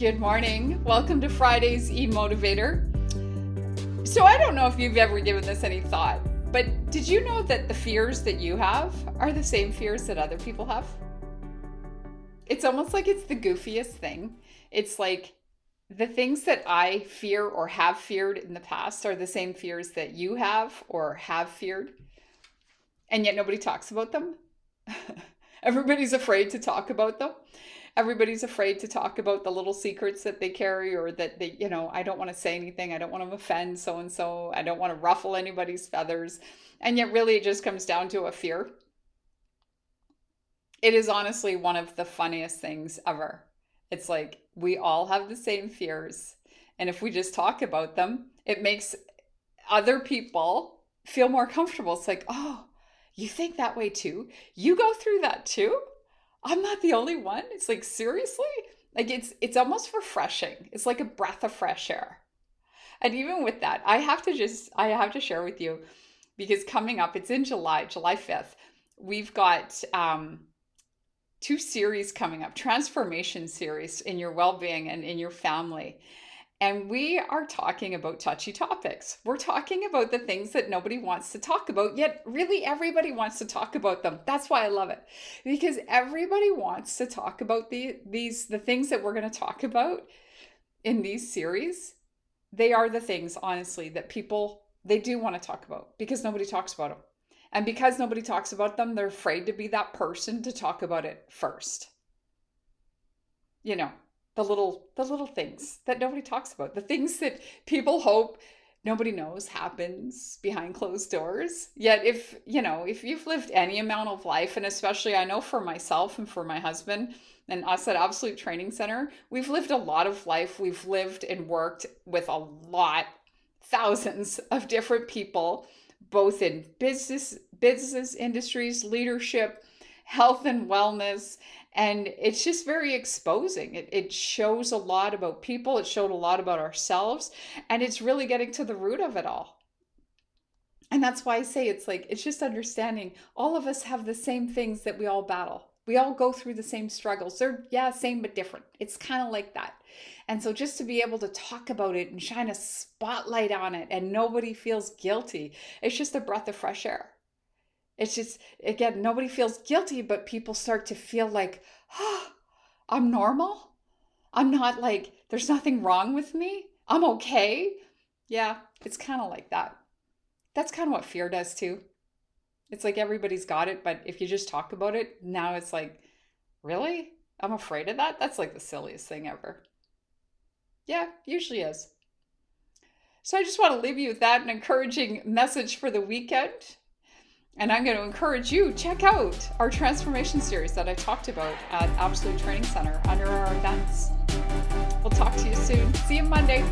Good morning. Welcome to Friday's E-Motivator. So I don't know if you've ever given this any thought, but did you know that the fears that you have are the same fears that other people have? It's almost like it's the goofiest thing. It's like the things that I fear or have feared in the past are the same fears that you have or have feared, and yet nobody talks about them. Everybody's afraid to talk about them. Everybody's afraid to talk about the little secrets that they carry, or that they, I don't want to say anything. I don't want to offend so-and-so. I don't want to ruffle anybody's feathers. And yet really it just comes down to a fear. It is honestly one of the funniest things ever. It's like we all have the same fears. And if we just talk about them, it makes other people feel more comfortable. It's like, oh, you think that way too? You go through that too? I'm not the only one. It's like, seriously? Like it's almost refreshing. It's like a breath of fresh air. And even with that, I have to share with you, because coming up, it's in July 5th. We've got two series coming up, transformation series in your well-being and in your family. And we are talking about touchy topics. We're talking about the things that nobody wants to talk about, yet really everybody wants to talk about them. That's why I love it. Because everybody wants to talk about the things that we're going to talk about in these series. They are the things, honestly, that people, they do want to talk about because nobody talks about them. And because nobody talks about them, they're afraid to be that person to talk about it first. The little things that nobody talks about, the things that people hope nobody knows happens behind closed doors. Yet if you've lived any amount of life, and especially I know for myself and for my husband and us at Absolute Training Center, we've lived a lot of life. We've lived and worked with thousands of different people, both in business industries, leadership, health and wellness. And it's just very exposing. It shows a lot about people. It showed a lot about ourselves. And it's really getting to the root of it all. And that's why I say it's just understanding all of us have the same things that we all battle. We all go through the same struggles. They're, same but different. It's kind of like that. And so just to be able to talk about it and shine a spotlight on it and nobody feels guilty, it's just a breath of fresh air. It's just, again, nobody feels guilty, but people start to feel like, oh, I'm normal. I'm not like, there's nothing wrong with me. I'm okay. Yeah, it's kind of like that. That's kind of what fear does too. It's like everybody's got it, but if you just talk about it, now it's like, really? I'm afraid of that? That's like the silliest thing ever. Yeah, usually is. So I just want to leave you with that, an encouraging message for the weekend. And I'm going to encourage you, check out our transformation series that I talked about at Absolute Training Center under our events. We'll talk to you soon. See you Monday.